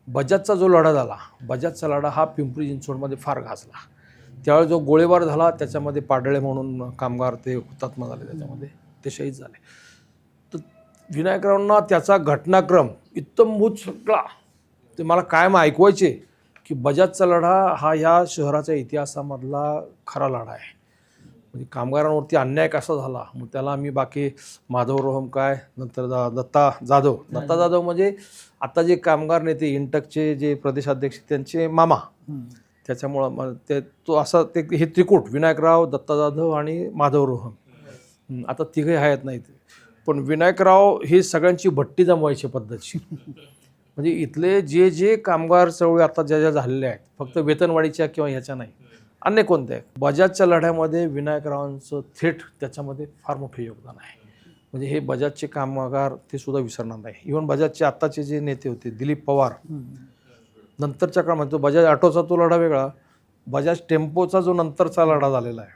बजाजचा जो लढा झाला, बजाजचा लढा हा पिंपरी चिंचवडमध्ये फार गाजला. त्यावेळेस जो गोळीबार झाला त्याच्यामध्ये पाडळे म्हणून कामगार ते हुतात्मा झाले, त्याच्यामध्ये ते शहीद झाले. तर विनायकरावांना त्याचा घटनाक्रम इत्तंभूत सगळा ते मला कायम ऐकवायचे की बजाजचा लढा हा ह्या शहराच्या इतिहासामधला खरा लढा आहे. म्हणजे कामगारांवरती अन्याय कसा झाला, मग त्याला आम्ही बाकी माधव रोहम काय, नंतर दत्ता जाधव म्हणजे आता जे कामगार नेते इंटकचे जे प्रदेशाध्यक्ष त्यांचे मामा, त्याच्यामुळं हे त्रिकूट विनायकराव, दत्ता जाधव आणि माधव रोहम, आता तिघे आहेत नाहीत. पण विनायकराव हे सगळ्यांची भट्टी जमवायची पद्धतशी. म्हणजे इथले जे कामगार चळवळी आता ज्या झालेल्या आहेत, फक्त वेतनवाढीच्या किंवा ह्याच्या नाही, अन्य कोणत्या आहेत. बजाजच्या लढ्यामध्ये विनायकरावांचं थेट त्याच्यामध्ये फार मोठं योगदान आहे. म्हणजे हे बजाजचे कामगार ते सुद्धा विसरणार नाही. इव्हन बजाजचे आत्ताचे जे नेते होते दिलीप पवार, नंतरच्या काळामध्ये तो बजाज ऑटोचा तो लढा वेगळा, बजाज टेम्पोचा जो नंतरचा लढा झालेला आहे,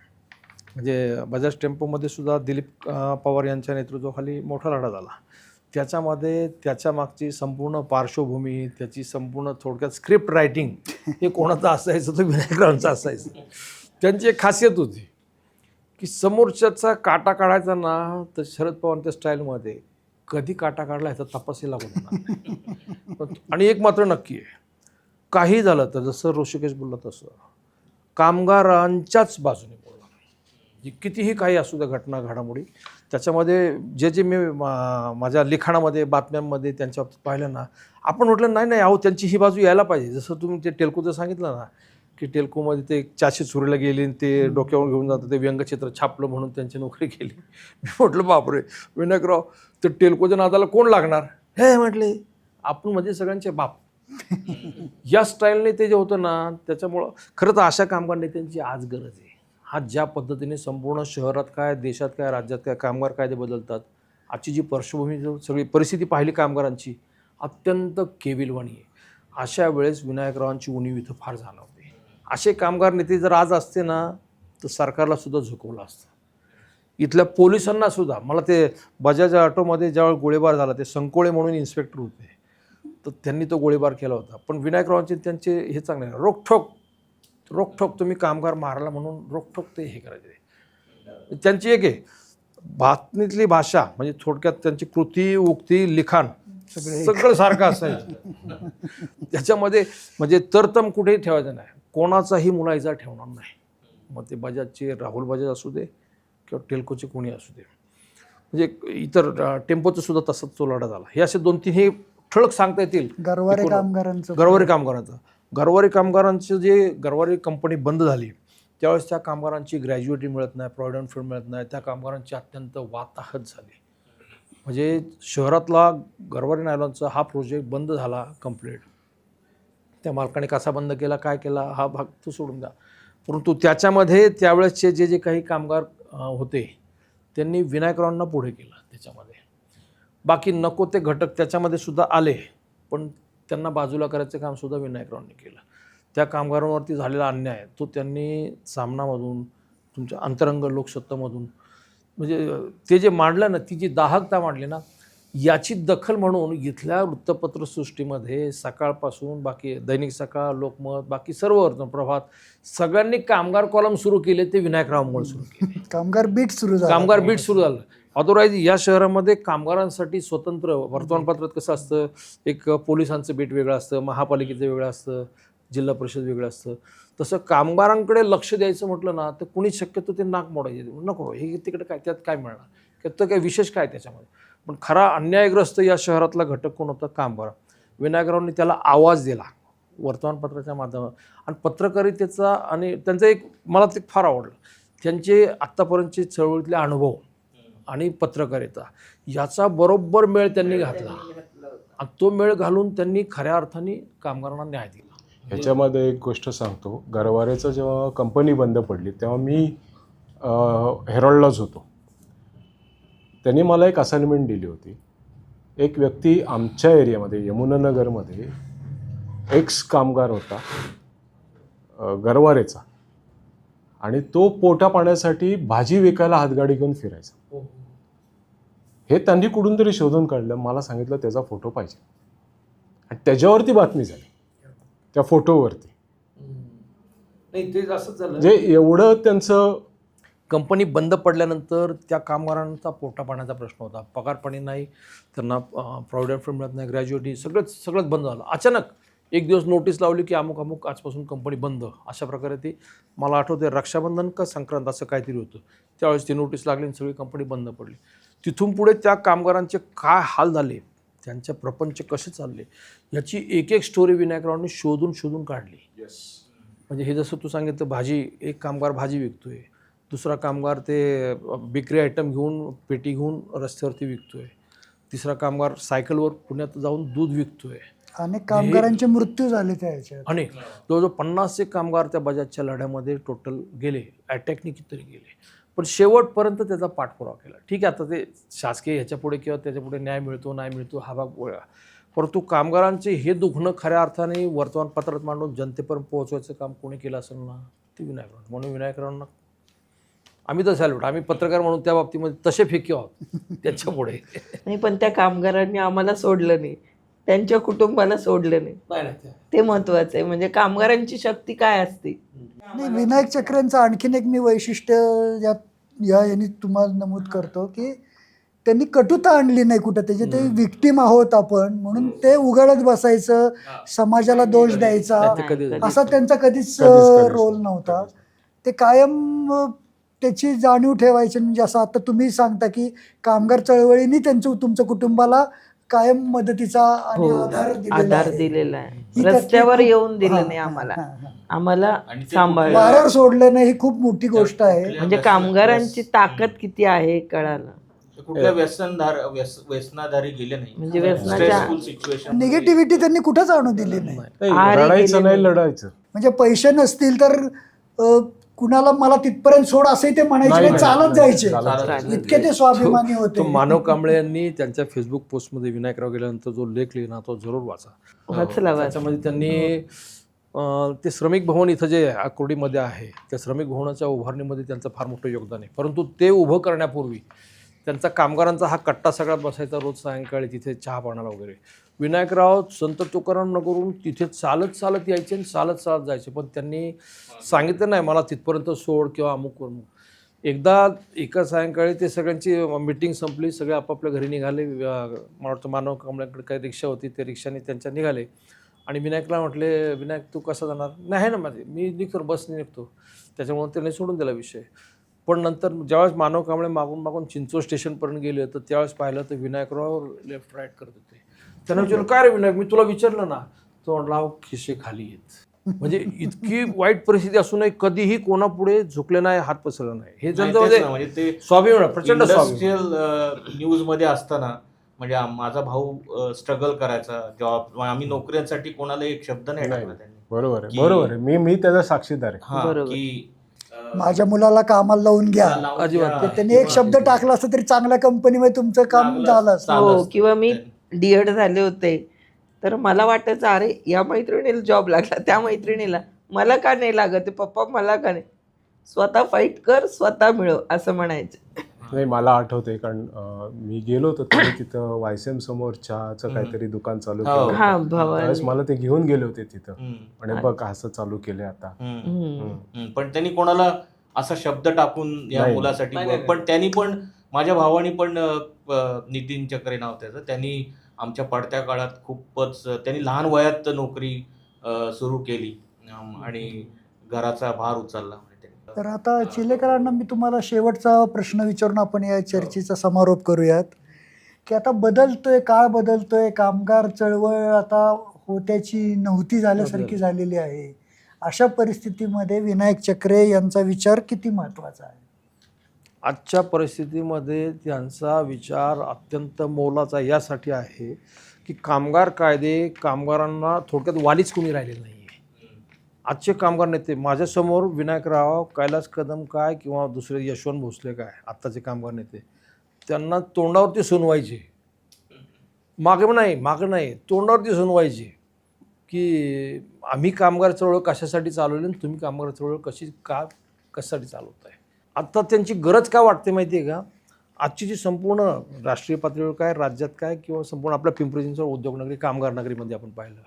म्हणजे बजाज टेम्पोमध्ये सुद्धा दिलीप पवार यांच्या नेतृत्वाखाली मोठा लढा झाला. त्याच्यामध्ये त्याच्या मागची संपूर्ण पार्श्वभूमी, त्याची संपूर्ण थोडक्यात स्क्रिप्ट रायटिंग हे कोणाचं असायचं, तर विनायकरावांचं असायचं. त्यांची एक खासियत होती की समोरच्याचा काटा काढायचा ना, तर शरद पवारांच्या स्टाईलमध्ये कधी काटा काढला ह्याचा तपासही लागू देणार नाही. आणि एक मात्र नक्की आहे, काही झालं तर जसं ऋषिकेश बोललं तसं कामगारांच्याच बाजूने बोलणार. जी कितीही काही असू द्या घटना घडामोडी, त्याच्यामध्ये जे मी माझ्या लिखाणामध्ये बातम्यांमध्ये त्यांच्या बाबतीत पाहिलं ना, आपण म्हटलं नाही अहो त्यांची ही बाजू यायला पाहिजे. जसं तुम्ही ते टेल्कोचं सांगितलं ना, की टेल्कोमध्ये ते चाशी चोरीला गेली आणि ते डोक्यावर घेऊन जातं, ते व्यंगचित्र छापलं म्हणून त्यांची नोकरी गेली. मी म्हटलं बापरे विनायकराव, ते टेल्कोच्या नादाला कोण लागणार? हे म्हटले आपण म्हणजे सगळ्यांचे बाप. या स्टाईलने ते जे होतं ना, त्याच्यामुळं खरं तर अशा कामगार नेत्यांची आज गरज आहे. हा ज्या पद्धतीने संपूर्ण शहरात काय, देशात काय, राज्यात काय कामगार कायदे बदलतात, आजची जी पार्श्वभूमी सगळी परिस्थिती पाहिली कामगारांची, अत्यंत केविलवाणी आहे. अशा वेळेस विनायकरावांची उणीव इथं फार जाणवते. असे कामगार नेते जर आज असते ना, तर सरकारला सुद्धा झुकवलं असतं. इथल्या पोलिसांना सुद्धा, मला ते बजाज ऑटोमध्ये ज्यावेळी गोळीबार झाला, ते संकोळे म्हणून इन्स्पेक्टर होते, तर त्यांनी तो गोळीबार केला होता. पण विनायकरावांचे त्यांचे हे चांगले, रोखठोक तुम्ही कामगार मारला म्हणून रोखठोक ते हे करायचे. त्यांची एक आहे बातमीतली भाषा, म्हणजे थोडक्यात त्यांची कृती, उक्ती, लिखाण सगळं सारखं असायचं. त्याच्यामध्ये म्हणजे तरतम कुठेही ठेवायचं नाही, कोणाचाही मुलायचा ठेवणार नाही. मग ते बजाजचे राहुल बजाज असू दे किंवा टेल्कोचे कोणी असू दे, म्हणजे इतर टेम्पोचं सुद्धा तसंच तो लढा झाला. हे असे 2-3 हे ठळक सांगता येतील. गरवारे कामगारांचं जे गरवारे कंपनी बंद झाली त्यावेळेस त्या कामगारांची ग्रॅज्युएटी मिळत नाही, प्रॉव्हिडंट फंड मिळत नाही, त्या कामगारांची अत्यंत वाताहत झाली. म्हणजे शहरातला गरवारे नायलॉनचा हा प्रोजेक्ट बंद झाला कंप्लीट. त्या मालकाने कसा बंद केला, काय केला, हा भाग तो सोडून द्या. परंतु त्याच्यामध्ये त्यावेळेसचे जे काही कामगार होते त्यांनी विनायकरावांना पुढे केलं. त्याच्यामध्ये बाकी नको ते घटक त्याच्यामध्ये सुद्धा आले, पण त्यांना बाजूला करायचं काम सुद्धा विनायकरावांनी केलं. त्या कामगारांवरती झालेला अन्याय तो त्यांनी सामनामधून, तुमच्या अंतरंग लोकसत्तामधून, म्हणजे ते जे मांडलं ना, ती जी दाहकता मांडली ना, याची दखल म्हणून इथल्या वृत्तपत्रसृष्टीमध्ये सकाळपासून बाकी दैनिक सकाळ, लोकमत, बाकी सर्व वर्तमानप्रभात सगळ्यांनी कामगार कॉलम सुरू केले. ते विनायकरावांमुळे सुरू केले. कामगार बीट सुरू झालं. अदरवाईज या शहरामध्ये कामगारांसाठी स्वतंत्र वर्तमानपत्रात कसं असतं, एक पोलिसांचं बीट वेगळं असतं, महापालिकेचं वेगळं असतं, जिल्हा परिषद वेगळं असतं, तसं कामगारांकडे लक्ष द्यायचं म्हटलं ना, तर कुणी शक्यतो ते नाक मोडायचे, नको हे तिकडे काय, त्यात काय मिळणार, त्यात काय विशेष काय त्याच्यामध्ये. पण खरा अन्यायग्रस्त या शहरातला घटक कोण होता? कामगार. विनायकरावांनी त्याला आवाज दिला वर्तमानपत्राच्या माध्यमातून, आणि पत्रकारितेचा आणि त्यांचं एक मला ते फार आवडलं, त्यांचे आत्तापर्यंतचे चळवळीतले अनुभव आणि पत्रकारिता याचा बरोबर मेळ त्यांनी घातला, आणि तो मेळ घालून त्यांनी खऱ्या अर्थाने कामगारांना न्याय दिला. ह्याच्यामध्ये एक गोष्ट सांगतो, गरवारेचं जेव्हा कंपनी बंद पडली तेव्हा मी हेरॉल्डलाच होतो. त्यांनी मला एक असाइनमेंट दिली होती. एक व्यक्ती आमच्या एरियामध्ये यमुनानगरमध्ये एक्स कामगार होता गरवारेचा, आणि तो पोटा पाण्यासाठी भाजी विकायला हातगाडी घेऊन फिरायचा. हे त्यांनी कुठून तरी शोधून काढलं, मला सांगितलं त्याचा फोटो पाहिजे, आणि त्याच्यावरती बातमी झाली, त्या फोटोवरती. नाही ते असंच झालं, म्हणजे एवढं त्यांचं. कंपनी बंद पडल्यानंतर त्या कामगारांचा पोटा पाण्याचा प्रश्न होता, पगार पाणी नाही, त्यांना प्रॉव्हिडंट फंड मिळत नाही, ग्रॅज्युएटी सगळंच बंद झालं. अचानक एक दिवस नोटीस लावली की अमुक आजपासून कंपनी बंद. अशा प्रकारे ती, मला आठवते रक्षाबंधन का संक्रांत असं काहीतरी होतं, त्यावेळेस ती नोटीस लागली आणि सगळी कंपनी बंद पडली. तिथून पुढे त्या कामगारांचे काय हाल झाले, त्यांचे प्रपंच कसे चालले, याची एक स्टोरी विनायकरावांनी शोधून काढली. म्हणजे हे जसं तू सांगितलं, भाजी, एक कामगार भाजी विकतोय, दुसरा कामगार ते बेकरी आयटम घेऊन, पेटी घेऊन रस्त्यावरती विकतोय, तिसरा कामगार सायकलवर पुण्यात जाऊन दूध विकतोय. अनेक कामगारांचे मृत्यू झाले त्या ह्याच्यात. अनेक, जवळजवळ 50 कामगार त्या बजाजच्या लढ्यामध्ये टोटल गेले, अटॅकने कितीतरी गेले. पण शेवटपर्यंत त्याचा पाठपुरावा केला. ठीक आहे, आता ते शासकीय ह्याच्या पुढे किंवा त्याच्या पुढे न्याय मिळतो नाही मिळतो हा भाग वेगळा, परंतु कामगारांचे हे दुखणं खऱ्या अर्थाने वर्तमानपत्रात मांडून जनतेपर्यंत पोहोचवायचं काम कोणी केलं असेल ना, ते विनायकराव. म्हणून विनायकरावांना आम्ही तर सॅल्यूट, आम्ही पत्रकार म्हणून त्या बाबतीमध्ये तसे फेकी आहोत त्याच्या पुढे. नाही, पण त्या कामगारांनी आम्हाला सोडलं नाही, त्यांच्या कुटुंबाला सोडलं नाही, ते महत्वाचं आहे. म्हणजे कामगारांची शक्ती काय असते. नाही, विनायक चक्रेंचं आणखीन एक मी वैशिष्ट्य याने तुम्हाला नमूद करतो की त्यांनी कटुता आणली नाही कुठं, त्याचे ते विक्टीम आहोत आपण म्हणून ते उघडत बसायचं, समाजाला दोष द्यायचा ते कधी असा त्यांचा कधीच कधीच रोल नव्हता. ते कायम त्याची जाणीव ठेवायची. म्हणजे असं आता तुम्ही सांगता की कामगार चळवळीने तुमच्या कुटुंबाला कायम मदतीचा आणि आधार दिलेला आहे. ही त्यातली रस्त्यावर खूप- येऊन दिलं हा, नाही आम्हाला, हा, हा. आम्हाला आणि ते सांभाळलं. वाऱ्यावर सोडलं नाही ही खूप मोठी गोष्ट आहे. म्हणजे कामगारांची ताकद किती आहे कळालं. कुठल्या व्यसनाधारी गेले नाही. म्हणजे व्यसनाच्या स्ट्रेसफुल सिच्युएशन निगेटिव्हिटी त्यांनी कुठंच आणू दिली नाही. आरे रडायचं गेले नाही, नाही. लढायचं. म्हणजे पैसे नसतील तर कुणाला मला तिथपर्यंत सोड असंही ते म्हणायचे नाही, नाही, नाही, चालत नाही, जायचे. चालत इतके ते स्वाभिमानी होते. तो मानव कांबळे यांनी त्यांच्या फेसबुक पोस्टमध्ये विनायकराव गेल्यानंतर जो लेख लिहिला तो जरूर वाचा. वाचला. त्याच्यामध्ये त्यांनी ते श्रमिक भवन इथं जे आकुर्डीमध्ये आहे त्या श्रमिक भवनाच्या उभारणीमध्ये त्यांचं फार मोठं योगदान आहे. परंतु ते उभं करण्यापूर्वी त्यांचा कामगारांचा हा कट्टा सगळ्यात बसायचा रोज सायंकाळी तिथे चहा पाण्याला वगैरे. विनायकराव संत तुकाराम नगरून तिथे चालत चालत यायचे आणि चालत चालत जायचे, पण त्यांनी सांगितलं नाही मला तिथपर्यंत सोड किंवा अमुक करून. एकदा एका सायंकाळी ते सगळ्यांची मीटिंग संपली, सगळे आपापल्या घरी निघाले. मला वाटतं मानव कांबळ्यांकडे काही रिक्षा होती, त्या रिक्षाने त्यांच्या निघाले आणि विनायकला म्हटले, विनायक तू कसं जाणार? नाही ना माझे, मी निघतो बसने निघतो. त्याच्यामुळे त्याने सोडून दिला विषय. पण नंतर ज्यावेळेस मानव कांबळे मागून मागून चिंचोड स्टेशनपर्यंत गेले तर त्यावेळेस पाहिलं तर विनायकराव लेफ्ट राईट करत होते. त्यांना विचारलं काय रे विनायक, मी तुला विचारलं ना. तो म्हटला खिसे खाली आहेत. म्हणजे इतकी वाईट परिस्थिती असूनही कधीही कोणापुढे झुकले नाही, हात पसरला नाही. हे त्यांचं म्हणजे ते स्वाभिमान, प्रचंड स्वाभिमान. इंडस्ट्रियल न्यूज मध्ये असताना म्हणजे माझा भाऊ स्ट्रगल करायचा जॉब, आम्ही नोकऱ्यांसाठी कोणाला एक शब्द नाही टाकला त्यांनी. बरोबर आहे, बरोबर आहे. मी त्याचा साक्षीदार आहे. हा, बरोबर. की माझ्या मुलाला कामाला लावून घ्या. अजिबात. तर त्यांनी एक शब्द टाकला असता तरी चांगल्या कंपनीमध्ये तुमचं काम झालं असतं. हो, किंवा मी डीएड झाले होते तर मला वाटायचं अरे या मैत्रिणीला जॉब लागला, त्या मैत्रिणीला मला का नाही लागत, पप्पा मला का नाही, स्वतः फाईट कर स्वतः मिळव असं म्हणायचं. नाही, मला आठवते कारण मी गेलो होतो त्यांनी तिथं वायसेम समोर चहाचं काहीतरी दुकान चालू केलं होतं. हा भवन. त्यावेळेस मला ते घेऊन गेले होते तिथं हम्म, आणि बघ असं चालू केले आता. पण त्यांनी कोणाला असा शब्द टाकून या नाही. मुलासाठी, पण त्यांनी पण माझ्या भावानी पण नितीन चक्रे नाव त्याचं, त्यांनी आमच्या पडत्या काळात खूपच त्यांनी लहान वयात नोकरी सुरू केली आणि घराचा भार उचलला. तर आता चिलेकरांना मी तुम्हाला शेवटचा प्रश्न विचारून आपण या चर्चेचा समारोप करूयात की आता बदलतोय, काळ बदलतोय, कामगार चळवळ आता होत्याची नव्हती झाल्यासारखी झालेली आहे. अशा परिस्थितीमध्ये विनायक चक्रे यांचा विचार किती महत्त्वाचा आहे? आजच्या परिस्थितीमध्ये त्यांचा विचार अत्यंत मोलाचा यासाठी आहे की कामगार कायदे कामगारांना थोडक्यात वालीच कोणी राहिलेलं नाही आहे. आजचे कामगार नेते माझ्यासमोर विनायकराव, कैलास कदम काय किंवा दुसरे यशवंत भोसले काय आत्ताचे कामगार नेते, त्यांना तोंडावरती सुनवायचे, मागं नाही तोंडावरती सुनवायचे की आम्ही कामगार चळवळ कशासाठी चालवली आणि तुम्ही कामगार चळवळ कशासाठी चालवत आहे. आत्ता त्यांची गरज काय वाटते माहिती आहे का? आजची जी संपूर्ण राष्ट्रीय पातळीवर काय, राज्यात काय किंवा संपूर्ण आपल्या पिंपरी चिंचवड उद्योगनगरी कामगार नगरीमध्ये आपण पाहिलं,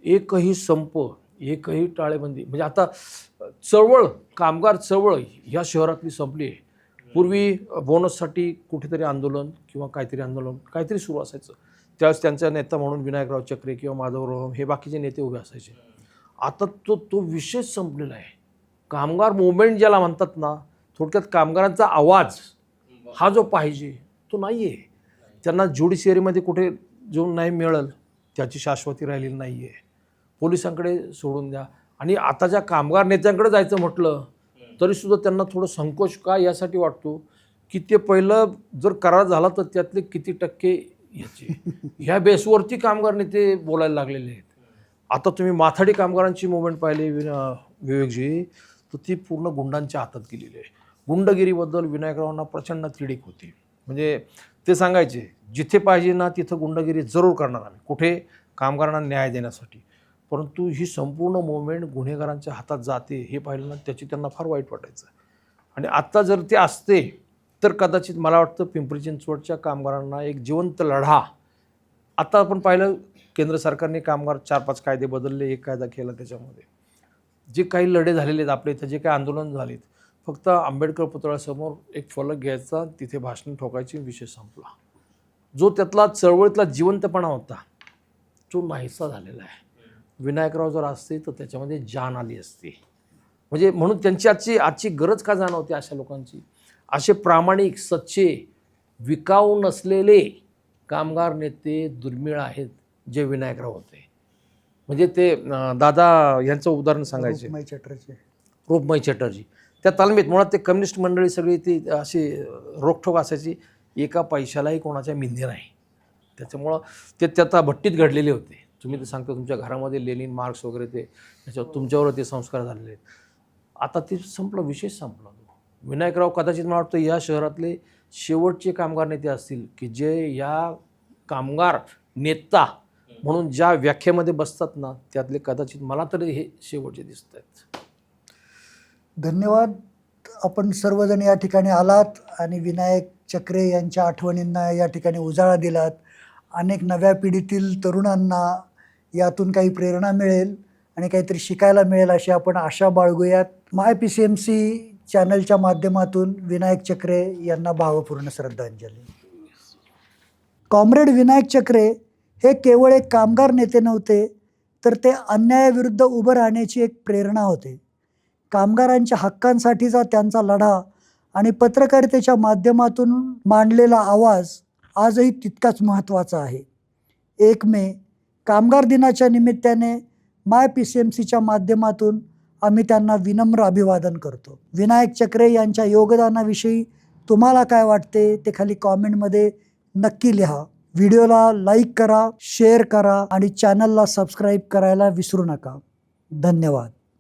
एकही संप, एकही टाळेबंदी, म्हणजे आता चळवळ, कामगार चळवळ ह्या शहरातली संपली आहे. पूर्वी बोनससाठी कुठेतरी आंदोलन किंवा काहीतरी सुरू असायचं, त्यावेळेस त्यांचा नेता म्हणून विनायकराव चक्रे किंवा माधवराव हे बाकीचे नेते उभे असायचे. आता तो विषयच संपलेला आहे. कामगार मुवमेंट ज्याला म्हणतात ना, थोडक्यात कामगारांचा आवाज हा जो पाहिजे तो नाही आहे. त्यांना ज्युडिशियरीमध्ये कुठे जो नाही मिळेल त्याची शाश्वती राहिलेली नाही आहे. पोलिसांकडे सोडून द्या. आणि आता ज्या कामगार नेत्यांकडे जायचं म्हटलं तरीसुद्धा त्यांना थोडं संकोच का यासाठी वाटतो की ते पहिलं जर करार झाला तर त्यातले किती टक्के याचे ह्या बेसवरती कामगार नेते बोलायला लागलेले आहेत. आता तुम्ही माथाडी कामगारांची मुवमेंट पाहिली विवेकजी, तर ती पूर्ण गुंडांच्या हातात गेलेली आहे. गुंडगिरीबद्दल विनायकरावांना प्रचंड तिडीक होती. म्हणजे ते सांगायचे जिथे पाहिजे ना तिथं गुंडगिरी जरूर करणार आम्ही, कुठे कामगारांना न्याय देण्यासाठी. परंतु ही संपूर्ण मुवमेंट गुन्हेगारांच्या हातात जाते हे पाहिलं ना त्याची त्यांना फार वाईट वाटायचं. आणि आत्ता जर ते असते तर कदाचित मला वाटतं पिंपरी चिंचवडच्या कामगारांना एक जिवंत लढा, आता आपण पाहिलं केंद्र सरकारने कामगार 4-5 कायदे बदलले, एक कायदा केला, त्याच्यामध्ये जे काही लढे झालेले आहेत आपले इथं, जे काही आंदोलन झालेत, फक्त आंबेडकर पुतळ्यासमोर एक फलक घ्यायचा, तिथे भाषण ठोकायची, विषय संपला. जो त्यातला चळवळीतला जिवंतपणा होता तो नाहीसा झालेला आहे. विनायकराव जर असते तर त्याच्यामध्ये जान आली असती. म्हणजे म्हणून त्यांची आजची गरज का जाणवते अशा लोकांची. असे प्रामाणिक, सच्चे, विकाऊ नसलेले कामगार नेते दुर्मिळ आहेत जे विनायकराव होते. म्हणजे ते दादा यांचं उदाहरण सांगायचे, रूपमयी चटर्जी. रूपमयी चटर्जी. त्या तालमीत मुळात ते कम्युनिस्ट मंडळी सगळी ती अशी रोखठोक असायची, एका पैशालाही कोणाच्या मिंदी नाही. त्याच्यामुळं ते त्या भट्टीत घडलेले होते. तुम्ही तर सांगता तुमच्या घरामध्ये लेनिन, मार्क्स वगैरे ते त्याच्यावर तुमच्यावर ते संस्कार झालेले आहेत. आता ते संपलं, विशेष संपला. विनायकराव कदाचित मला वाटतं या शहरातले शेवटचे कामगार नेते असतील की जे या कामगार नेता म्हणून ज्या व्याख्येमध्ये बसतात ना, त्यातले कदाचित मला तरी हे शेवटचे दिसत आहेत. धन्यवाद. आपण सर्वजण या ठिकाणी आलात आणि विनायक चक्रे यांच्या आठवणींना या ठिकाणी उजाळा दिलात. अनेक नव्या पिढीतील तरुणांना यातून काही प्रेरणा मिळेल आणि काहीतरी शिकायला मिळेल अशी आपण आशा बाळगूयात. MyPCMC चॅनलच्या माध्यमातून विनायक चक्रे यांना भावपूर्ण श्रद्धांजली. कॉम्रेड विनायक चक्रे हे केवळ एक कामगार नेते नव्हते, तर ते अन्यायाविरुद्ध उभं राहण्याची एक प्रेरणा होते. कामगारांच्या हक्कांसाठीचा त्यांचा लढा आणि पत्रकारितेच्या माध्यमातून मांडलेला आवाज आजही तितकाच महत्त्वाचा आहे. 1 मे कामगार दिनाच्या निमित्ताने MyPCMCच्या माध्यमातून आम्ही त्यांना विनम्र अभिवादन करतो. विनायक चक्रे यांच्या योगदानाविषयी तुम्हाला काय वाटते ते खाली कॉमेंटमध्ये नक्की लिहा. व्हिडिओला लाईक करा, शेअर करा आणि चॅनलला सबस्क्राईब करायला विसरू नका. धन्यवाद.